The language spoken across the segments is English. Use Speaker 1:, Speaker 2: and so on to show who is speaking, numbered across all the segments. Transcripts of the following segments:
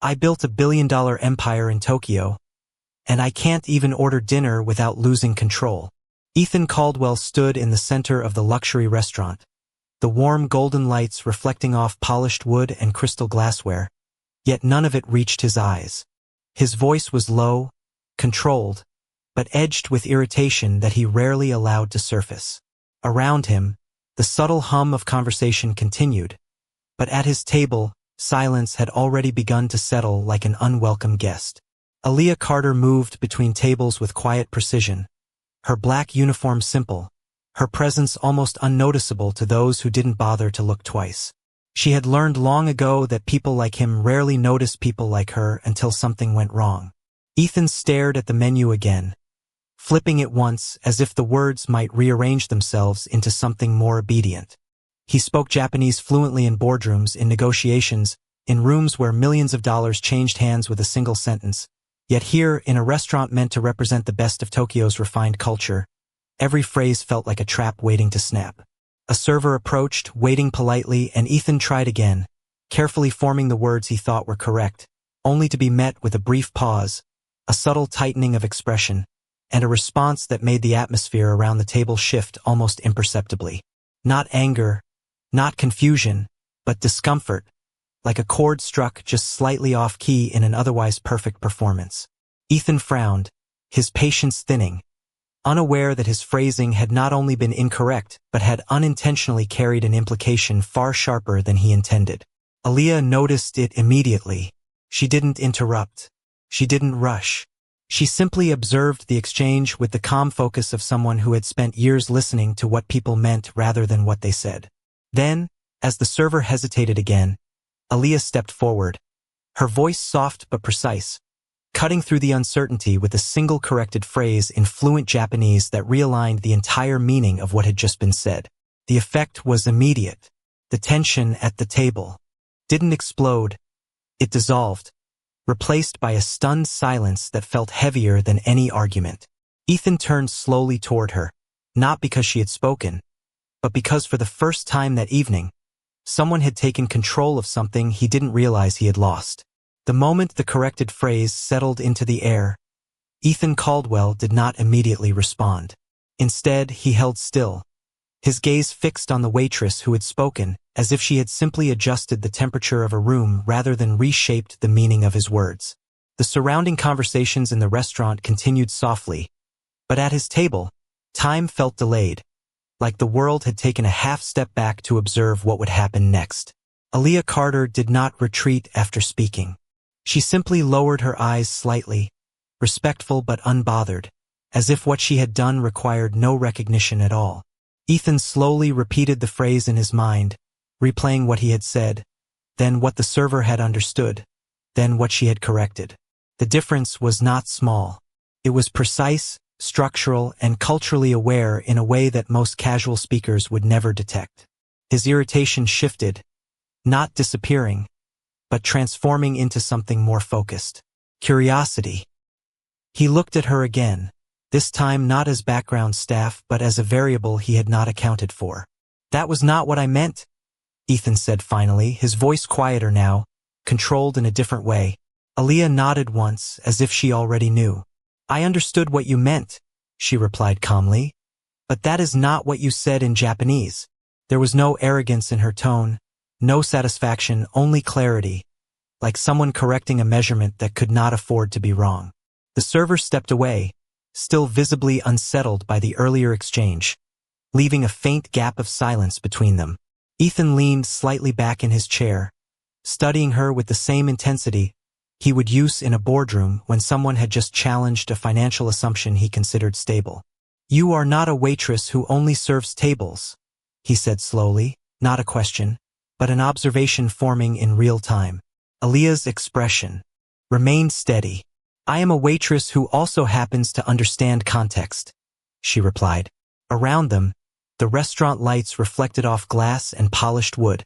Speaker 1: I built $1 billion empire in Tokyo, and I can't even order dinner without losing control. Ethan Caldwell stood in the center of the luxury restaurant, the warm golden lights reflecting off polished wood and crystal glassware, yet none of it reached his eyes. His voice was low, controlled, but edged with irritation that he rarely allowed to surface. Around him, the subtle hum of conversation continued, but at his table, silence had already begun to settle like an unwelcome guest. Aaliyah Carter moved between tables with quiet precision, her black uniform simple, her presence almost unnoticeable to those who didn't bother to look twice. She had learned long ago that people like him rarely notice people like her until something went wrong. Ethan stared at the menu again, flipping it once as if the words might rearrange themselves into something more obedient. He spoke Japanese fluently in boardrooms, in negotiations, in rooms where millions of dollars changed hands with a single sentence. Yet here, in a restaurant meant to represent the best of Tokyo's refined culture, every phrase felt like a trap waiting to snap. A server approached, waiting politely, and Ethan tried again, carefully forming the words he thought were correct, only to be met with a brief pause, a subtle tightening of expression, and a response that made the atmosphere around the table shift almost imperceptibly. Not anger, not confusion, but discomfort, like a chord struck just slightly off-key in an otherwise perfect performance. Ethan frowned, his patience thinning, unaware that his phrasing had not only been incorrect but had unintentionally carried an implication far sharper than he intended. Aaliyah noticed it immediately. She didn't interrupt. She didn't rush. She simply observed the exchange with the calm focus of someone who had spent years listening to what people meant rather than what they said. Then, as the server hesitated again, Aaliyah stepped forward, her voice soft but precise, cutting through the uncertainty with a single corrected phrase in fluent Japanese that realigned the entire meaning of what had just been said. The effect was immediate. The tension at the table didn't explode, it dissolved, replaced by a stunned silence that felt heavier than any argument. Ethan turned slowly toward her, not because she had spoken, but because for the first time that evening, someone had taken control of something he didn't realize he had lost. The moment the corrected phrase settled into the air, Ethan Caldwell did not immediately respond. Instead, he held still, his gaze fixed on the waitress who had spoken, as if she had simply adjusted the temperature of a room rather than reshaped the meaning of his words. The surrounding conversations in the restaurant continued softly, but at his table, time felt delayed, like the world had taken a half step back to observe what would happen next. Aaliyah Carter did not retreat after speaking. She simply lowered her eyes slightly, respectful but unbothered, as if what she had done required no recognition at all. Ethan slowly repeated the phrase in his mind, replaying what he had said, then what the server had understood, then what she had corrected. The difference was not small. It was precise, structural, and culturally aware in a way that most casual speakers would never detect. His irritation shifted, not disappearing, but transforming into something more focused. Curiosity. He looked at her again, this time not as background staff but as a variable he had not accounted for. "That was not what I meant," Ethan said finally, his voice quieter now, controlled in a different way. Aaliyah nodded once, as if she already knew. "I understood what you meant," she replied calmly, "but that is not what you said in Japanese." There was no arrogance in her tone, no satisfaction, only clarity, like someone correcting a measurement that could not afford to be wrong. The server stepped away, still visibly unsettled by the earlier exchange, leaving a faint gap of silence between them. Ethan leaned slightly back in his chair, studying her with the same intensity he would use in a boardroom when someone had just challenged a financial assumption he considered stable. "You are not a waitress who only serves tables," he said slowly, not a question, but an observation forming in real time. Aaliyah's expression remained steady. "I am a waitress who also happens to understand context," she replied. Around them, the restaurant lights reflected off glass and polished wood,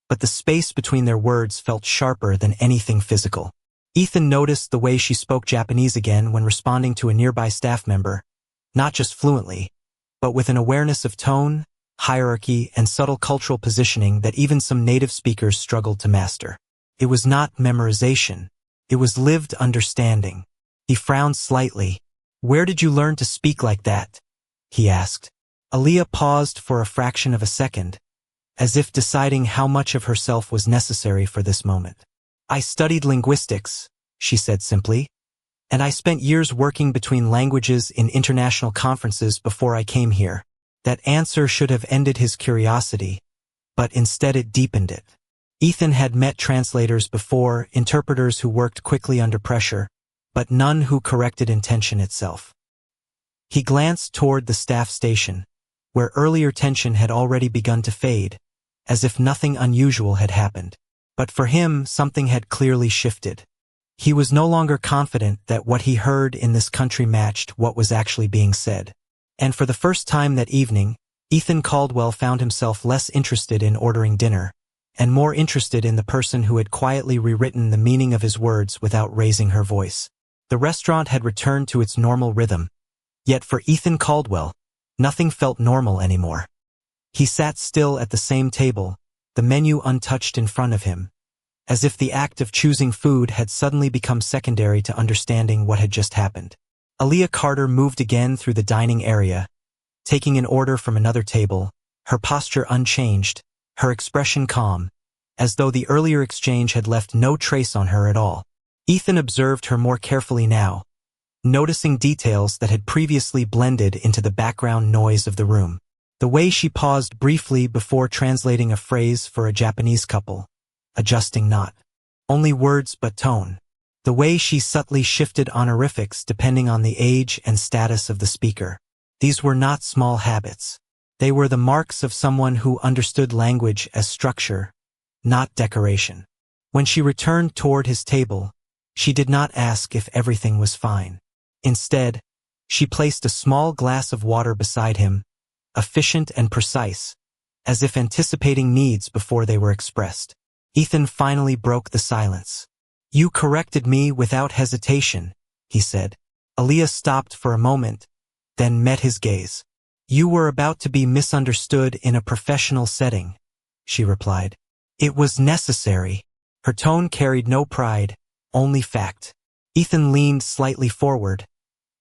Speaker 1: but the space between their words felt sharper than anything physical. Ethan noticed the way she spoke Japanese again when responding to a nearby staff member, not just fluently, but with an awareness of tone, hierarchy, and subtle cultural positioning that even some native speakers struggled to master. It was not memorization. It was lived understanding. He frowned slightly. "Where did you learn to speak like that?" he asked. Aaliyah paused for a fraction of a second, as if deciding how much of herself was necessary for this moment. "I studied linguistics," she said simply, "and I spent years working between languages in international conferences before I came here." That answer should have ended his curiosity, but instead it deepened it. Ethan had met translators before, interpreters who worked quickly under pressure, but none who corrected intention itself. He glanced toward the staff station, where earlier tension had already begun to fade, as if nothing unusual had happened. But for him, something had clearly shifted. He was no longer confident that what he heard in this country matched what was actually being said. And for the first time that evening, Ethan Caldwell found himself less interested in ordering dinner, and more interested in the person who had quietly rewritten the meaning of his words without raising her voice. The restaurant had returned to its normal rhythm, yet for Ethan Caldwell, nothing felt normal anymore. He sat still at the same table, the menu untouched in front of him, as if the act of choosing food had suddenly become secondary to understanding what had just happened. Aaliyah Carter moved again through the dining area, taking an order from another table, her posture unchanged, her expression calm, as though the earlier exchange had left no trace on her at all. Ethan observed her more carefully now, noticing details that had previously blended into the background noise of the room. The way she paused briefly before translating a phrase for a Japanese couple, adjusting not only words but tone. The way she subtly shifted honorifics depending on the age and status of the speaker. These were not small habits. They were the marks of someone who understood language as structure, not decoration. When she returned toward his table, she did not ask if everything was fine. Instead, she placed a small glass of water beside him, efficient and precise, as if anticipating needs before they were expressed. Ethan finally broke the silence. "You corrected me without hesitation," he said. Aaliyah stopped for a moment, then met his gaze. "You were about to be misunderstood in a professional setting," she replied. "It was necessary." Her tone carried no pride, only fact. Ethan leaned slightly forward,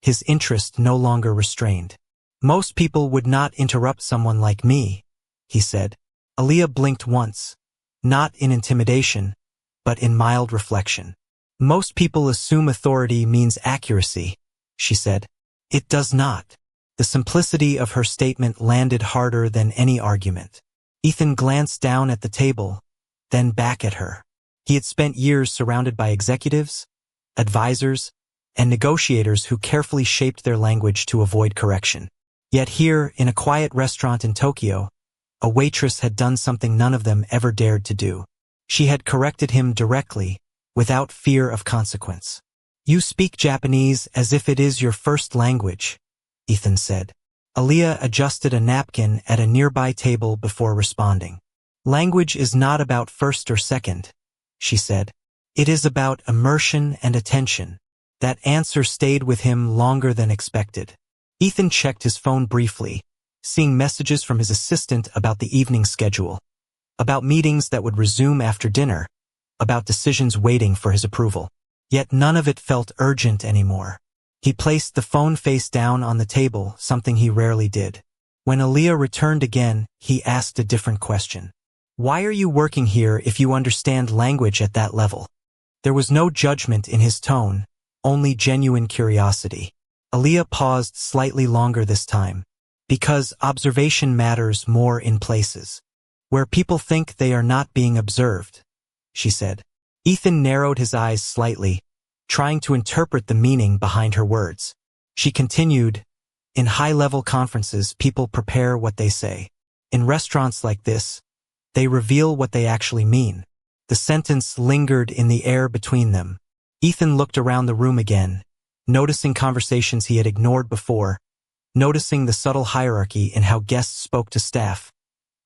Speaker 1: his interest no longer restrained. "Most people would not interrupt someone like me," he said. Aaliyah blinked once, not in intimidation, but in mild reflection. "Most people assume authority means accuracy," she said. "It does not." The simplicity of her statement landed harder than any argument. Ethan glanced down at the table, then back at her. He had spent years surrounded by executives, advisors, and negotiators who carefully shaped their language to avoid correction. Yet here, in a quiet restaurant in Tokyo, a waitress had done something none of them ever dared to do. She had corrected him directly, without fear of consequence. "You speak Japanese as if it is your first language," Ethan said. Aaliyah adjusted a napkin at a nearby table before responding. "Language is not about first or second," she said. "It is about immersion and attention." That answer stayed with him longer than expected. Ethan checked his phone briefly, seeing messages from his assistant about the evening schedule, about meetings that would resume after dinner, about decisions waiting for his approval. Yet none of it felt urgent anymore. He placed the phone face down on the table, something he rarely did. When Aaliyah returned again, he asked a different question. "Why are you working here if you understand language at that level?" There was no judgment in his tone, only genuine curiosity. Aaliyah paused slightly longer this time. "Because observation matters more in places where people think they are not being observed," she said. Ethan narrowed his eyes slightly, trying to interpret the meaning behind her words. She continued, "In high-level conferences, people prepare what they say. In restaurants like this, they reveal what they actually mean." The sentence lingered in the air between them. Ethan looked around the room again, noticing conversations he had ignored before, noticing the subtle hierarchy in how guests spoke to staff,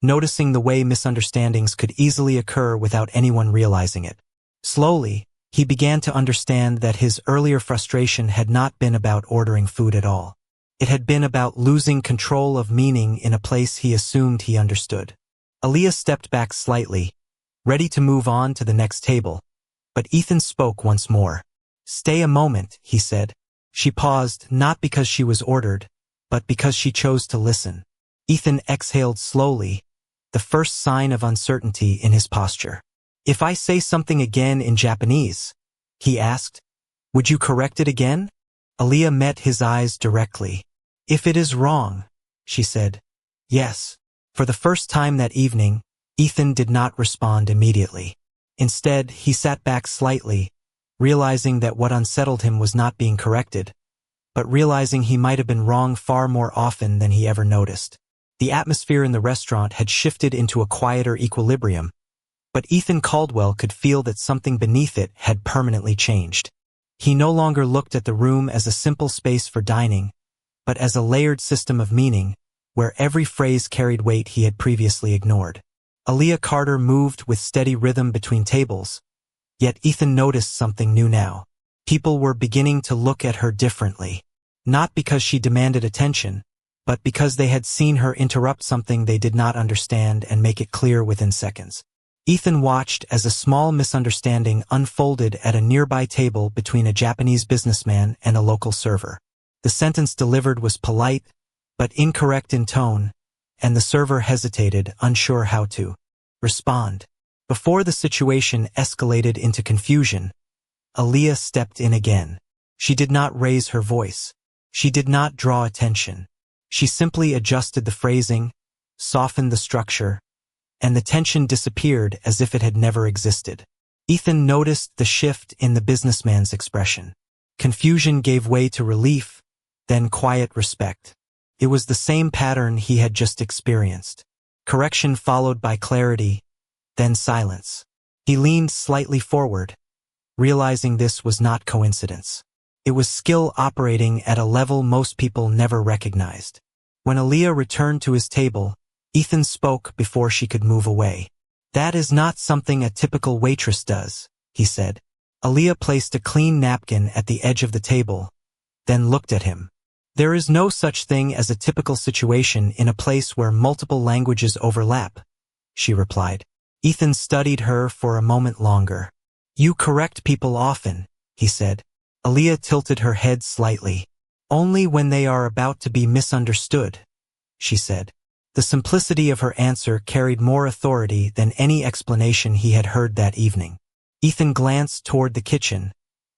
Speaker 1: noticing the way misunderstandings could easily occur without anyone realizing it. Slowly, he began to understand that his earlier frustration had not been about ordering food at all. It had been about losing control of meaning in a place he assumed he understood. Aaliyah stepped back slightly, ready to move on to the next table. But Ethan spoke once more. "Stay a moment," he said. She paused, not because she was ordered, but because she chose to listen. Ethan exhaled slowly, the first sign of uncertainty in his posture. "If I say something again in Japanese," he asked, "would you correct it again?" Aaliyah met his eyes directly. "If it is wrong," she said. "Yes." For the first time that evening, Ethan did not respond immediately. Instead, he sat back slightly, realizing that what unsettled him was not being corrected, but realizing he might have been wrong far more often than he ever noticed. The atmosphere in the restaurant had shifted into a quieter equilibrium, but Ethan Caldwell could feel that something beneath it had permanently changed. He no longer looked at the room as a simple space for dining, but as a layered system of meaning, where every phrase carried weight he had previously ignored. Aaliyah Carter moved with steady rhythm between tables, yet Ethan noticed something new now. People were beginning to look at her differently, not because she demanded attention, but because they had seen her interrupt something they did not understand and make it clear within seconds. Ethan watched as a small misunderstanding unfolded at a nearby table between a Japanese businessman and a local server. The sentence delivered was polite, but incorrect in tone, and the server hesitated, unsure how to respond. Before the situation escalated into confusion, Aaliyah stepped in again. She did not raise her voice. She did not draw attention. She simply adjusted the phrasing, softened the structure, and the tension disappeared as if it had never existed. Ethan noticed the shift in the businessman's expression. Confusion gave way to relief, then quiet respect. It was the same pattern he had just experienced. Correction followed by clarity, then silence. He leaned slightly forward, realizing this was not coincidence. It was skill operating at a level most people never recognized. When Aaliyah returned to his table, Ethan spoke before she could move away. "That is not something a typical waitress does," he said. Aaliyah placed a clean napkin at the edge of the table, then looked at him. "There is no such thing as a typical situation in a place where multiple languages overlap," she replied. Ethan studied her for a moment longer. "You correct people often," he said. Aaliyah tilted her head slightly. "Only when they are about to be misunderstood," she said. The simplicity of her answer carried more authority than any explanation he had heard that evening. Ethan glanced toward the kitchen,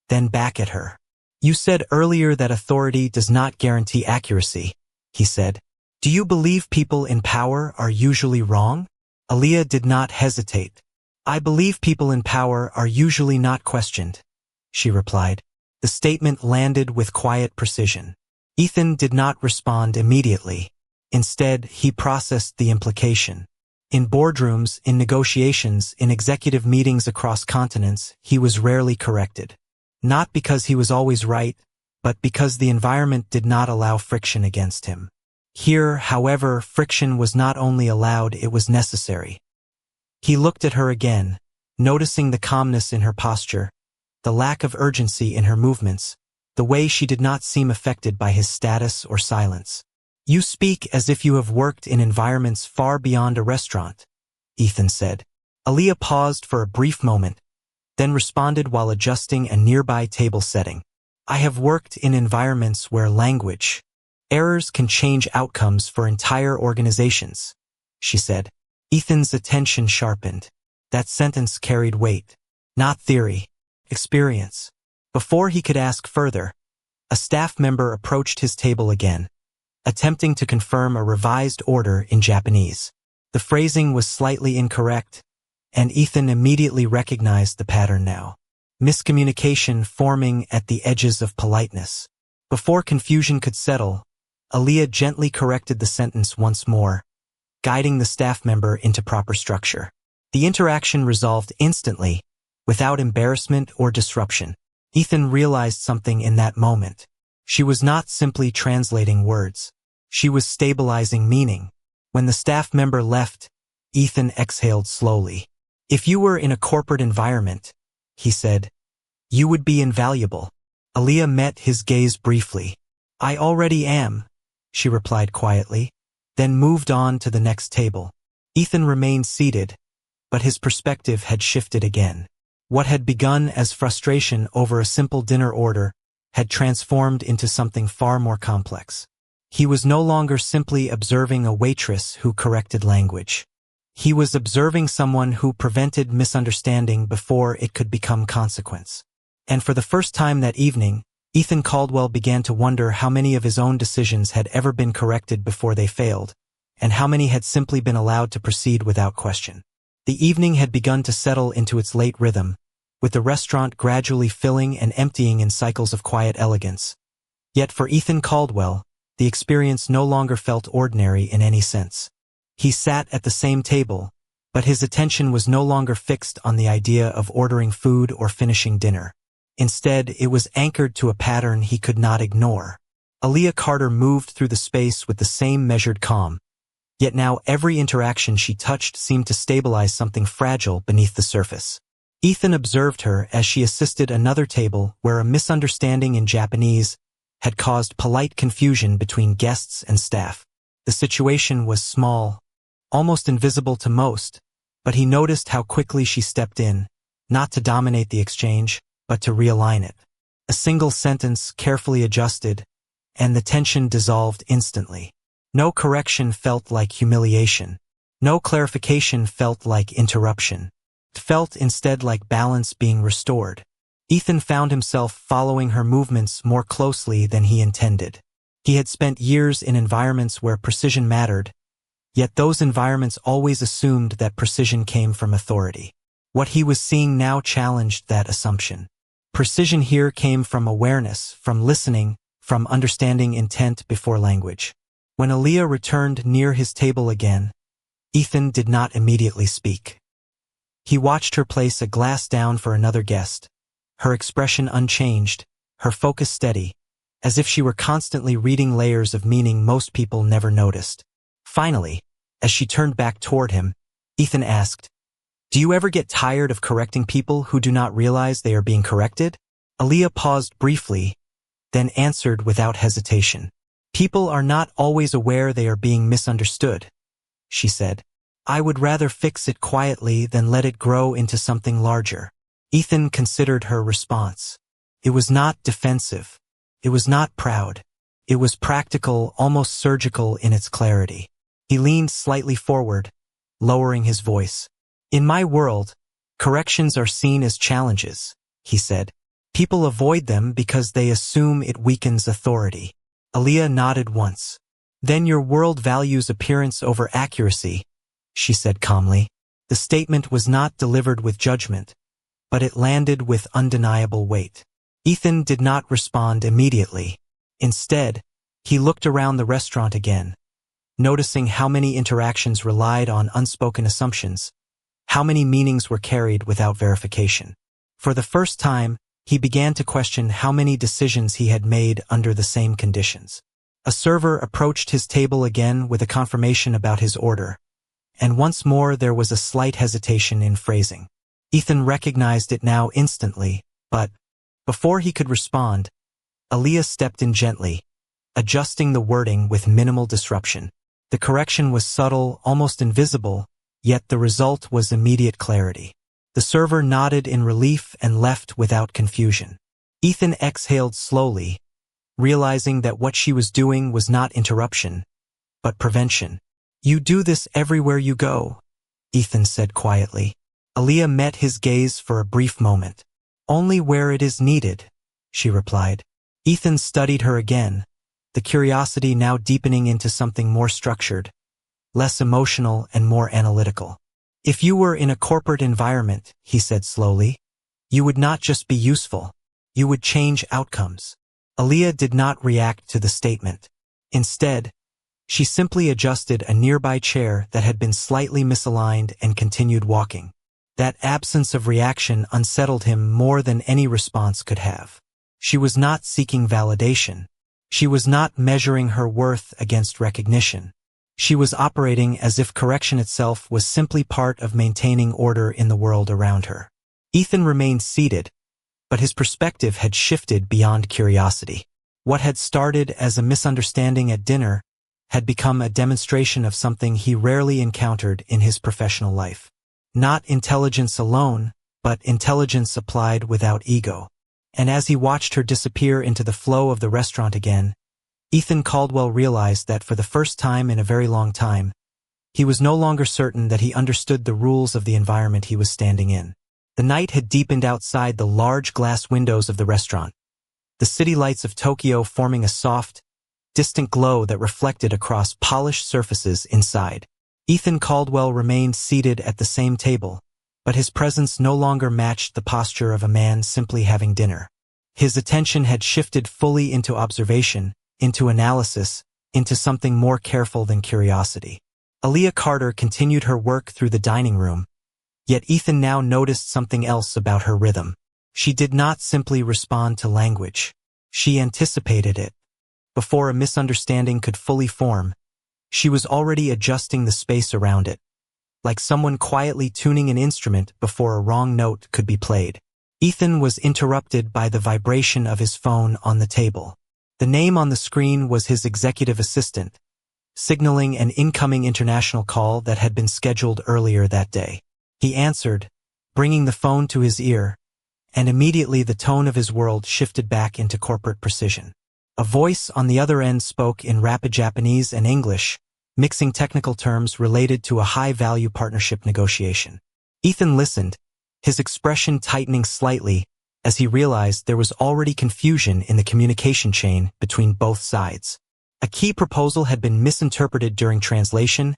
Speaker 1: then back at her. "You said earlier that authority does not guarantee accuracy," he said. "Do you believe people in power are usually wrong?" Aaliyah did not hesitate. "I believe people in power are usually not questioned," she replied. The statement landed with quiet precision. Ethan did not respond immediately. Instead, he processed the implication. In boardrooms, in negotiations, in executive meetings across continents, he was rarely corrected. Not because he was always right, but because the environment did not allow friction against him. Here, however, friction was not only allowed, it was necessary. He looked at her again, noticing the calmness in her posture, the lack of urgency in her movements, the way she did not seem affected by his status or silence. "You speak as if you have worked in environments far beyond a restaurant," Ethan said. Aaliyah paused for a brief moment, then responded while adjusting a nearby table setting. "I have worked in environments where language errors can change outcomes for entire organizations," she said. Ethan's attention sharpened. That sentence carried weight. Not theory, experience. Before he could ask further, a staff member approached his table again, attempting to confirm a revised order in Japanese. The phrasing was slightly incorrect, and Ethan immediately recognized the pattern now. Miscommunication forming at the edges of politeness. Before confusion could settle, Aaliyah gently corrected the sentence once more, guiding the staff member into proper structure. The interaction resolved instantly, without embarrassment or disruption. Ethan realized something in that moment. She was not simply translating words. She was stabilizing meaning. When the staff member left, Ethan exhaled slowly. "If you were in a corporate environment," he said, "you would be invaluable." Aaliyah met his gaze briefly. "I already am," she replied quietly, then moved on to the next table. Ethan remained seated, but his perspective had shifted again. What had begun as frustration over a simple dinner order had transformed into something far more complex. He was no longer simply observing a waitress who corrected language. He was observing someone who prevented misunderstanding before it could become consequence. And for the first time that evening, Ethan Caldwell began to wonder how many of his own decisions had ever been corrected before they failed, and how many had simply been allowed to proceed without question. The evening had begun to settle into its late rhythm, with the restaurant gradually filling and emptying in cycles of quiet elegance. Yet for Ethan Caldwell, the experience no longer felt ordinary in any sense. He sat at the same table, but his attention was no longer fixed on the idea of ordering food or finishing dinner. Instead, it was anchored to a pattern he could not ignore. Aaliyah Carter moved through the space with the same measured calm, yet now every interaction she touched seemed to stabilize something fragile beneath the surface. Ethan observed her as she assisted another table where a misunderstanding in Japanese had caused polite confusion between guests and staff. The situation was small, almost invisible to most, but he noticed how quickly she stepped in, not to dominate the exchange, but to realign it. A single sentence carefully adjusted, and the tension dissolved instantly. No correction felt like humiliation. No clarification felt like interruption. It felt instead like balance being restored. Ethan found himself following her movements more closely than he intended. He had spent years in environments where precision mattered, yet those environments always assumed that precision came from authority. What he was seeing now challenged that assumption. Precision here came from awareness, from listening, from understanding intent before language. When Aaliyah returned near his table again, Ethan did not immediately speak. He watched her place a glass down for another guest, her expression unchanged, her focus steady, as if she were constantly reading layers of meaning most people never noticed. Finally, as she turned back toward him, Ethan asked, "Do you ever get tired of correcting people who do not realize they are being corrected?" Aaliyah paused briefly, then answered without hesitation. "People are not always aware they are being misunderstood," she said. "I would rather fix it quietly than let it grow into something larger." Ethan considered her response. It was not defensive. It was not proud. It was practical, almost surgical in its clarity. He leaned slightly forward, lowering his voice. "In my world, corrections are seen as challenges," he said. "People avoid them because they assume it weakens authority." Aaliyah nodded once. "Then your world values appearance over accuracy," she said calmly. The statement was not delivered with judgment, but it landed with undeniable weight. Ethan did not respond immediately. Instead, he looked around the restaurant again, noticing how many interactions relied on unspoken assumptions, how many meanings were carried without verification. For the first time, he began to question how many decisions he had made under the same conditions. A server approached his table again with a confirmation about his order, and once more there was a slight hesitation in phrasing. Ethan recognized it now instantly, but before he could respond, Aaliyah stepped in gently, adjusting the wording with minimal disruption. The correction was subtle, almost invisible, yet the result was immediate clarity. The server nodded in relief and left without confusion. Ethan exhaled slowly, realizing that what she was doing was not interruption, but prevention. "You do this everywhere you go," Ethan said quietly. Aaliyah met his gaze for a brief moment. "Only where it is needed," she replied. Ethan studied her again, the curiosity now deepening into something more structured, less emotional and more analytical. "If you were in a corporate environment," he said slowly, "you would not just be useful, you would change outcomes." Aaliyah did not react to the statement. Instead, she simply adjusted a nearby chair that had been slightly misaligned and continued walking. That absence of reaction unsettled him more than any response could have. She was not seeking validation. She was not measuring her worth against recognition. She was operating as if correction itself was simply part of maintaining order in the world around her. Ethan remained seated, but his perspective had shifted beyond curiosity. What had started as a misunderstanding at dinner had become a demonstration of something he rarely encountered in his professional life. Not intelligence alone, but intelligence applied without ego. And as he watched her disappear into the flow of the restaurant again, Ethan Caldwell realized that for the first time in a very long time, he was no longer certain that he understood the rules of the environment he was standing in. The night had deepened outside the large glass windows of the restaurant, the city lights of Tokyo forming a soft, distant glow that reflected across polished surfaces inside. Ethan Caldwell remained seated at the same table, but his presence no longer matched the posture of a man simply having dinner. His attention had shifted fully into observation, into analysis, into something more careful than curiosity. Aaliyah Carter continued her work through the dining room, yet Ethan now noticed something else about her rhythm. She did not simply respond to language. She anticipated it. Before a misunderstanding could fully form, she was already adjusting the space around it, like someone quietly tuning an instrument before a wrong note could be played. Ethan was interrupted by the vibration of his phone on the table. The name on the screen was his executive assistant, signaling an incoming international call that had been scheduled earlier that day. He answered, bringing the phone to his ear, and immediately the tone of his world shifted back into corporate precision. A voice on the other end spoke in rapid Japanese and English, mixing technical terms related to a high-value partnership negotiation. Ethan listened, his expression tightening slightly as he realized there was already confusion in the communication chain between both sides. A key proposal had been misinterpreted during translation,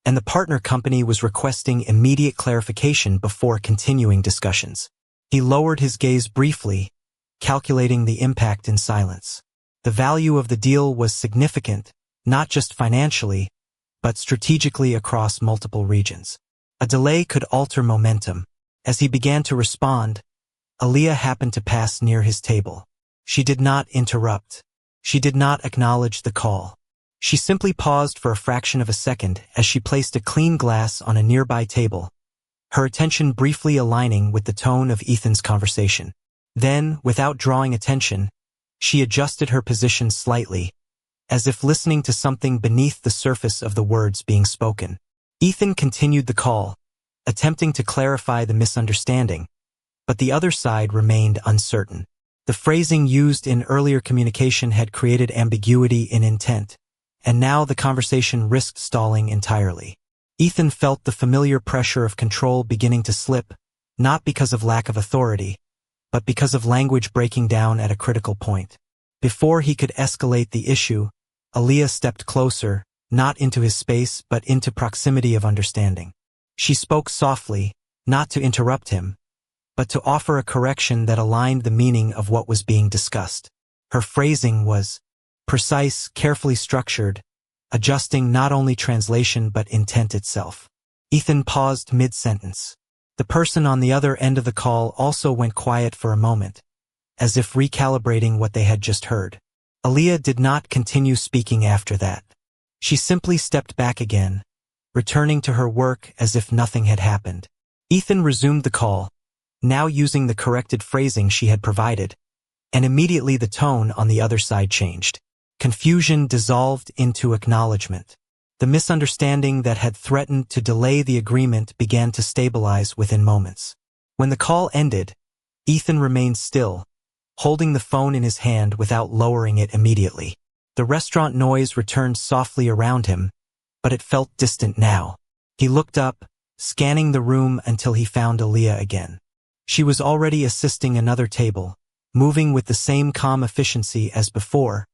Speaker 1: and the partner company was requesting immediate clarification before continuing discussions. He lowered his gaze briefly, calculating the impact in silence. The value of the deal was significant, not just financially, but strategically across multiple regions. A delay could alter momentum. As he began to respond, Aaliyah happened to pass near his table. She did not interrupt. She did not acknowledge the call. She simply paused for a fraction of a second as she placed a clean glass on a nearby table, her attention briefly aligning with the tone of Ethan's conversation. Then, without drawing attention, she adjusted her position slightly, as if listening to something beneath the surface of the words being spoken. Ethan continued the call, attempting to clarify the misunderstanding, but the other side remained uncertain. The phrasing used in earlier communication had created ambiguity in intent, and now the conversation risked stalling entirely. Ethan felt the familiar pressure of control beginning to slip, not because of lack of authority, but because of language breaking down at a critical point. Before he could escalate the issue, Aaliyah stepped closer, not into his space but into proximity of understanding. She spoke softly, not to interrupt him, but to offer a correction that aligned the meaning of what was being discussed. Her phrasing was precise, carefully structured, adjusting not only translation but intent itself. Ethan paused mid-sentence. The person on the other end of the call also went quiet for a moment, as if recalibrating what they had just heard. Aaliyah did not continue speaking after that. She simply stepped back again, returning to her work as if nothing had happened. Ethan resumed the call, now using the corrected phrasing she had provided, and immediately the tone on the other side changed. Confusion dissolved into acknowledgement. The misunderstanding that had threatened to delay the agreement began to stabilize within moments. When the call ended, Ethan remained still, holding the phone in his hand without lowering it immediately. The restaurant noise returned softly around him, but it felt distant now. He looked up, scanning the room until he found Aaliyah again. She was already assisting another table, moving with the same calm efficiency as before,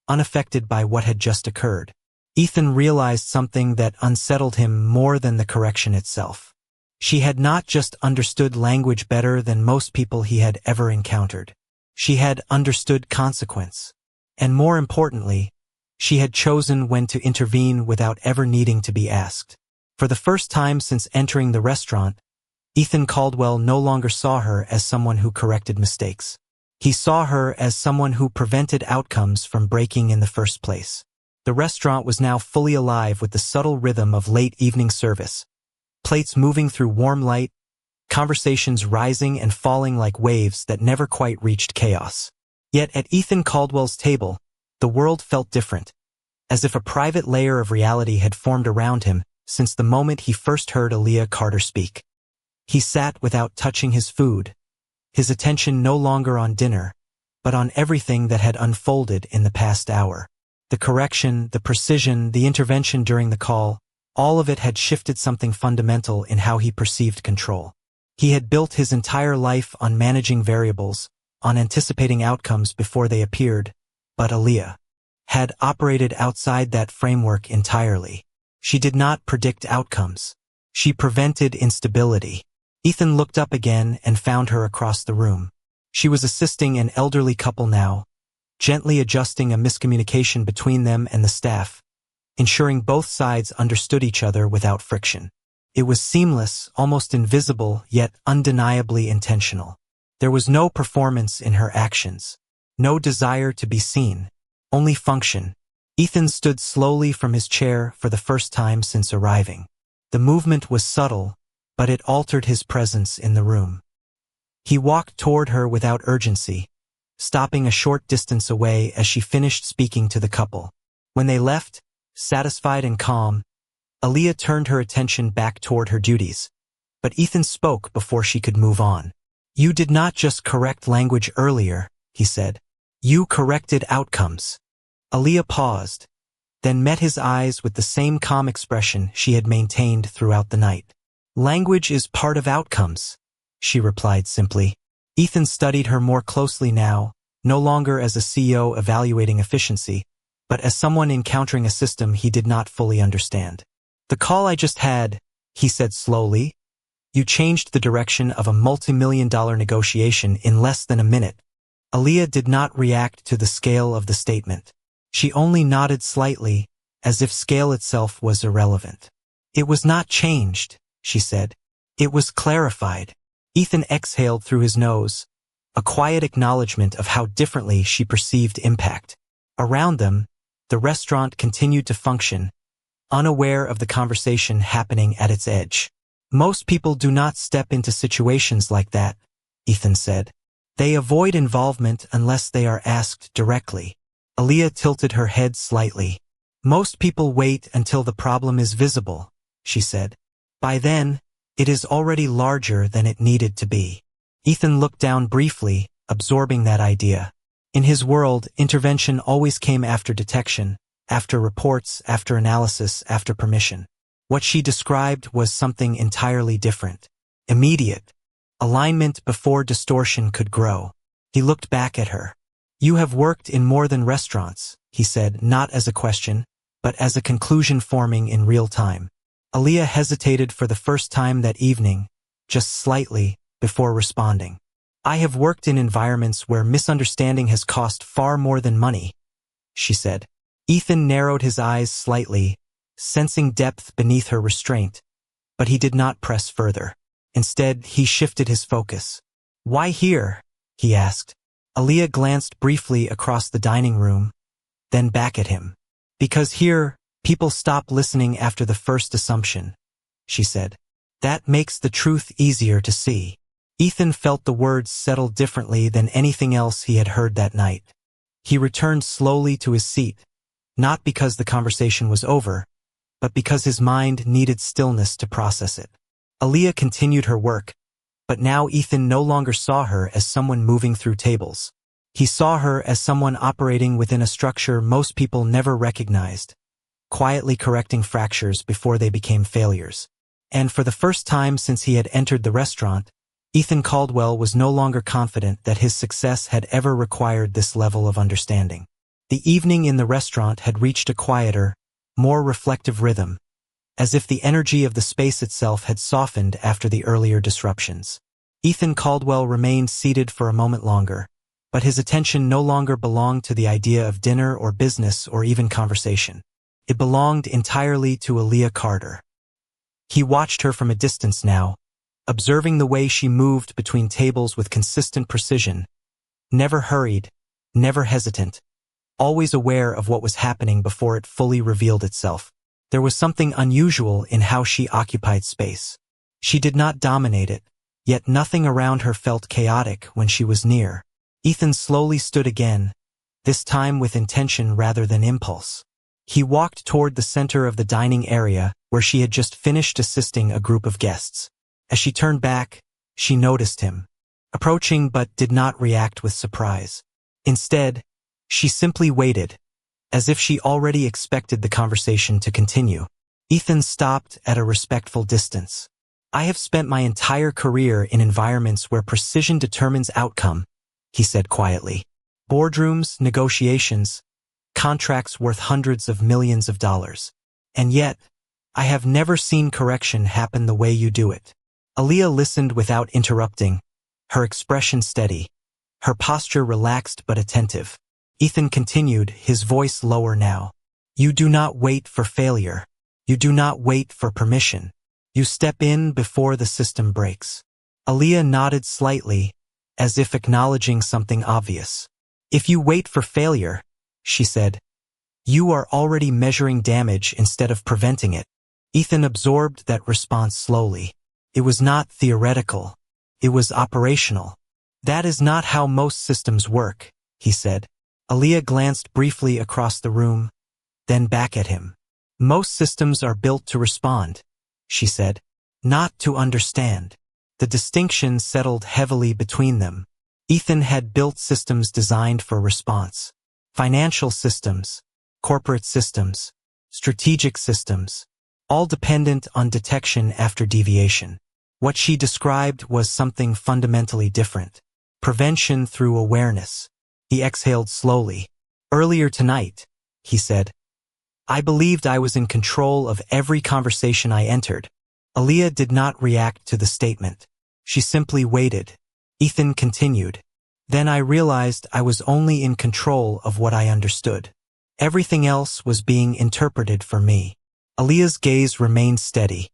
Speaker 1: unaffected by what had just occurred. Ethan realized something that unsettled him more than the correction itself. She had not just understood language better than most people he had ever encountered. She had understood consequence. And more importantly, she had chosen when to intervene without ever needing to be asked. For the first time since entering the restaurant, Ethan Caldwell no longer saw her as someone who corrected mistakes. He saw her as someone who prevented outcomes from breaking in the first place. The restaurant was now fully alive with the subtle rhythm of late evening service, plates moving through warm light, conversations rising and falling like waves that never quite reached chaos. Yet at Ethan Caldwell's table, the world felt different, as if a private layer of reality had formed around him since the moment he first heard Aaliyah Carter speak. He sat without touching his food, his attention no longer on dinner, but on everything that had unfolded in the past hour. The correction, the precision, the intervention during the call, all of it had shifted something fundamental in how he perceived control. He had built his entire life on managing variables, on anticipating outcomes before they appeared, but Aaliyah had operated outside that framework entirely. She did not predict outcomes. She prevented instability. Ethan looked up again and found her across the room. She was assisting an elderly couple now, gently adjusting a miscommunication between them and the staff, ensuring both sides understood each other without friction. It was seamless, almost invisible, yet undeniably intentional. There was no performance in her actions, no desire to be seen, only function. Ethan stood slowly from his chair for the first time since arriving. The movement was subtle, but it altered his presence in the room. He walked toward her without urgency, stopping a short distance away as she finished speaking to the couple. When they left, satisfied and calm, Aaliyah turned her attention back toward her duties, but Ethan spoke before she could move on. "You did not just correct language earlier," he said. "You corrected outcomes." Aaliyah paused, then met his eyes with the same calm expression she had maintained throughout the night. "Language is part of outcomes," she replied simply. Ethan studied her more closely now, no longer as a CEO evaluating efficiency, but as someone encountering a system he did not fully understand. "The call I just had," he said slowly, "you changed the direction of a multi-million-dollar negotiation in less than a minute." Aaliyah did not react to the scale of the statement. She only nodded slightly, as if scale itself was irrelevant. "It was not changed," she said. "It was clarified." Ethan exhaled through his nose, a quiet acknowledgement of how differently she perceived impact. Around them, the restaurant continued to function, unaware of the conversation happening at its edge. "Most people do not step into situations like that," Ethan said. "They avoid involvement unless they are asked directly." Aaliyah tilted her head slightly. "Most people wait until the problem is visible," she said. "By then, it is already larger than it needed to be." Ethan looked down briefly, absorbing that idea. In his world, intervention always came after detection, after reports, after analysis, after permission. What she described was something entirely different. Immediate. Alignment before distortion could grow. He looked back at her. "You have worked in more than restaurants," he said, not as a question, but as a conclusion forming in real time. Aaliyah hesitated for the first time that evening, just slightly, before responding. "I have worked in environments where misunderstanding has cost far more than money," she said. Ethan narrowed his eyes slightly, sensing depth beneath her restraint, but he did not press further. Instead, he shifted his focus. "Why here?" he asked. Aaliyah glanced briefly across the dining room, then back at him. "Because here, people stop listening after the first assumption," she said. "That makes the truth easier to see." Ethan felt the words settle differently than anything else he had heard that night. He returned slowly to his seat, not because the conversation was over, but because his mind needed stillness to process it. Aaliyah continued her work, but now Ethan no longer saw her as someone moving through tables. He saw her as someone operating within a structure most people never recognized, quietly correcting fractures before they became failures. And for the first time since he had entered the restaurant, Ethan Caldwell was no longer confident that his success had ever required this level of understanding. The evening in the restaurant had reached a quieter, more reflective rhythm, as if the energy of the space itself had softened after the earlier disruptions. Ethan Caldwell remained seated for a moment longer, but his attention no longer belonged to the idea of dinner or business or even conversation. It belonged entirely to Aaliyah Carter. He watched her from a distance now, observing the way she moved between tables with consistent precision, never hurried, never hesitant, always aware of what was happening before it fully revealed itself. There was something unusual in how she occupied space. She did not dominate it, yet nothing around her felt chaotic when she was near. Ethan slowly stood again, this time with intention rather than impulse. He walked toward the center of the dining area where she had just finished assisting a group of guests. As she turned back, she noticed him, approaching but did not react with surprise. Instead, she simply waited, as if she already expected the conversation to continue. Ethan stopped at a respectful distance. "I have spent my entire career in environments where precision determines outcome," he said quietly. "Boardrooms, negotiations, contracts worth hundreds of millions of dollars. And yet, I have never seen correction happen the way you do it." Aaliyah listened without interrupting, her expression steady, her posture relaxed but attentive. Ethan continued, his voice lower now. "You do not wait for failure. You do not wait for permission. You step in before the system breaks." Aaliyah nodded slightly, as if acknowledging something obvious. "If you wait for failure," she said, "you are already measuring damage instead of preventing it." Ethan absorbed that response slowly. It was not theoretical. It was operational. "That is not how most systems work," he said. Aaliyah glanced briefly across the room, then back at him. "Most systems are built to respond," she said, "not to understand." The distinction settled heavily between them. Ethan had built systems designed for response. Financial systems, corporate systems, strategic systems, all dependent on detection after deviation. What she described was something fundamentally different. Prevention through awareness. He exhaled slowly. "Earlier tonight," he said, "I believed I was in control of every conversation I entered." Aaliyah did not react to the statement. She simply waited. Ethan continued. "Then I realized I was only in control of what I understood. Everything else was being interpreted for me." Aaliyah's gaze remained steady.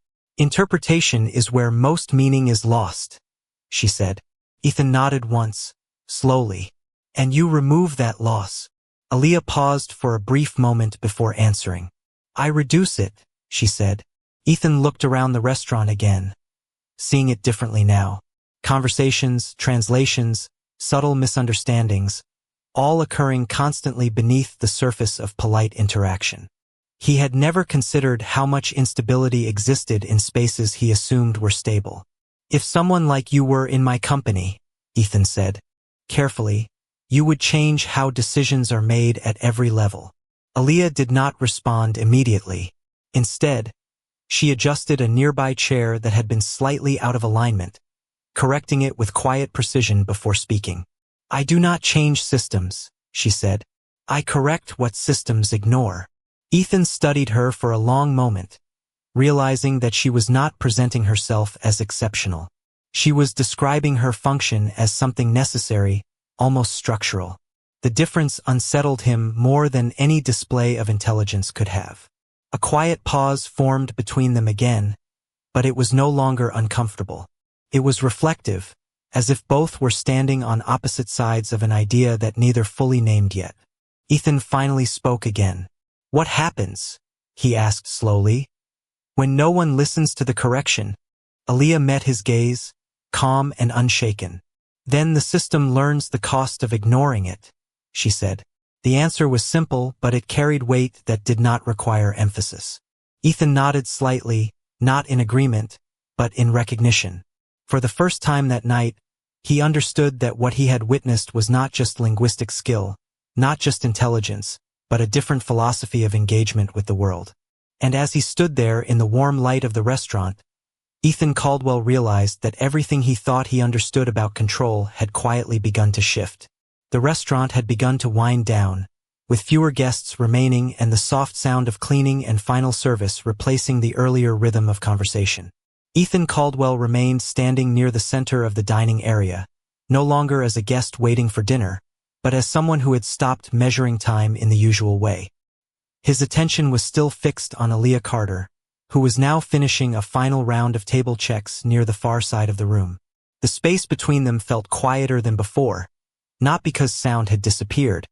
Speaker 1: "Interpretation is where most meaning is lost," she said. Ethan nodded once, slowly. "And you remove that loss." Aaliyah paused for a brief moment before answering. "I reduce it," she said. Ethan looked around the restaurant again, seeing it differently now. Conversations, translations, subtle misunderstandings, all occurring constantly beneath the surface of polite interaction. He had never considered how much instability existed in spaces he assumed were stable. "If someone like you were in my company," Ethan said, carefully, "you would change how decisions are made at every level." Aaliyah did not respond immediately. Instead, she adjusted a nearby chair that had been slightly out of alignment, correcting it with quiet precision before speaking. "I do not change systems," she said. "I correct what systems ignore." Ethan studied her for a long moment, realizing that she was not presenting herself as exceptional. She was describing her function as something necessary, almost structural. The difference unsettled him more than any display of intelligence could have. A quiet pause formed between them again, but it was no longer uncomfortable. It was reflective, as if both were standing on opposite sides of an idea that neither fully named yet. Ethan finally spoke again. "What happens?" he asked slowly. "When no one listens to the correction?" Aaliyah met his gaze, calm and unshaken. "Then the system learns the cost of ignoring it," she said. The answer was simple, but it carried weight that did not require emphasis. Ethan nodded slightly, not in agreement, but in recognition. For the first time that night, he understood that what he had witnessed was not just linguistic skill, not just intelligence, but a different philosophy of engagement with the world. And as he stood there in the warm light of the restaurant, Ethan Caldwell realized that everything he thought he understood about control had quietly begun to shift. The restaurant had begun to wind down, with fewer guests remaining and the soft sound of cleaning and final service replacing the earlier rhythm of conversation. Ethan Caldwell remained standing near the center of the dining area, no longer as a guest waiting for dinner, but as someone who had stopped measuring time in the usual way. His attention was still fixed on Aaliyah Carter, who was now finishing a final round of table checks near the far side of the room. The space between them felt quieter than before, not because sound had disappeared,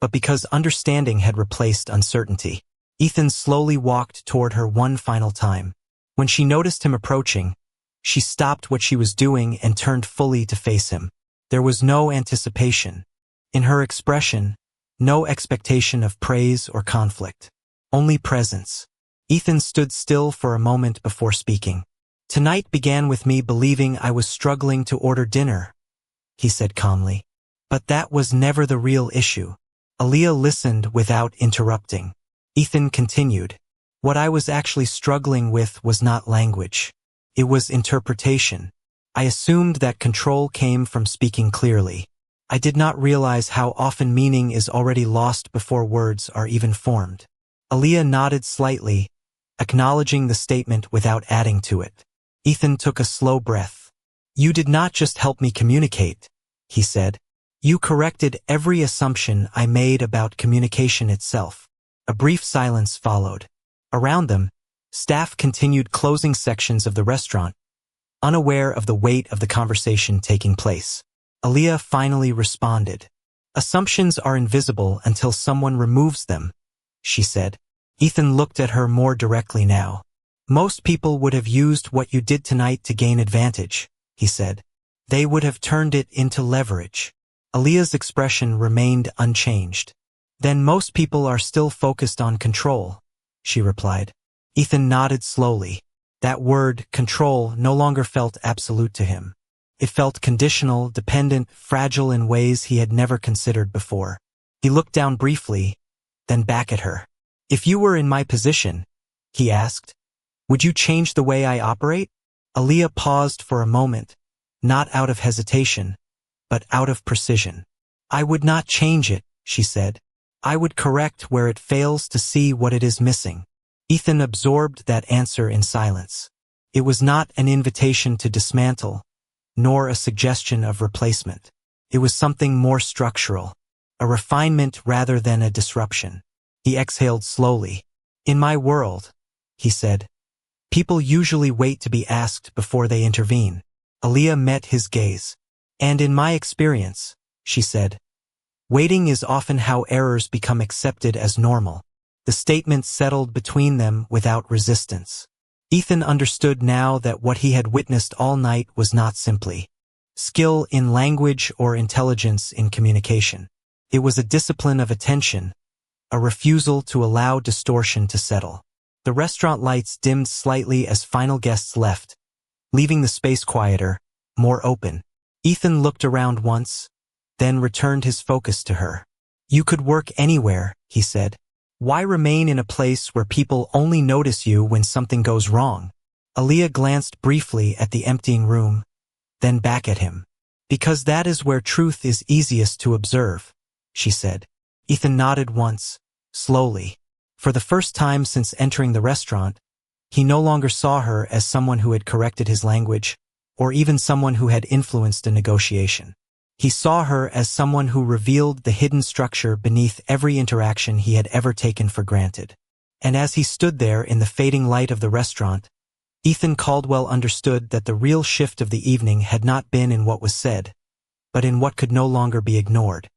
Speaker 1: but because understanding had replaced uncertainty. Ethan slowly walked toward her one final time. When she noticed him approaching, she stopped what she was doing and turned fully to face him. There was no anticipation. In her expression, no expectation of praise or conflict. Only presence. Ethan stood still for a moment before speaking. Tonight began with me believing I was struggling to order dinner, he said calmly. But that was never the real issue. Aaliyah listened without interrupting. Ethan continued. What I was actually struggling with was not language. It was interpretation. I assumed that control came from speaking clearly. I did not realize how often meaning is already lost before words are even formed. Aaliyah nodded slightly, acknowledging the statement without adding to it. Ethan took a slow breath. You did not just help me communicate, he said. You corrected every assumption I made about communication itself. A brief silence followed. Around them, staff continued closing sections of the restaurant, unaware of the weight of the conversation taking place. Aaliyah finally responded. Assumptions are invisible until someone removes them, she said. Ethan looked at her more directly now. Most people would have used what you did tonight to gain advantage, he said. They would have turned it into leverage. Aaliyah's expression remained unchanged. Then most people are still focused on control, she replied. Ethan nodded slowly. That word, control, no longer felt absolute to him. It felt conditional, dependent, fragile in ways he had never considered before. He looked down briefly, then back at her. If you were in my position, he asked, would you change the way I operate? Aaliyah paused for a moment, not out of hesitation, but out of precision. I would not change it, she said. I would correct where it fails to see what it is missing. Ethan absorbed that answer in silence. It was not an invitation to dismantle, nor a suggestion of replacement. It was something more structural, a refinement rather than a disruption. He exhaled slowly. In my world, he said, people usually wait to be asked before they intervene. Aaliyah met his gaze. And in my experience, she said, waiting is often how errors become accepted as normal. The statement settled between them without resistance. Ethan understood now that what he had witnessed all night was not simply skill in language or intelligence in communication. It was a discipline of attention, a refusal to allow distortion to settle. The restaurant lights dimmed slightly as final guests left, leaving the space quieter, more open. Ethan looked around once, then returned his focus to her. You could work anywhere, he said. Why remain in a place where people only notice you when something goes wrong? Aaliyah glanced briefly at the emptying room, then back at him. Because that is where truth is easiest to observe, she said. Ethan nodded once, slowly. For the first time since entering the restaurant, he no longer saw her as someone who had corrected his language, or even someone who had influenced a negotiation. He saw her as someone who revealed the hidden structure beneath every interaction he had ever taken for granted. And as he stood there in the fading light of the restaurant, Ethan Caldwell understood that the real shift of the evening had not been in what was said, but in what could no longer be ignored.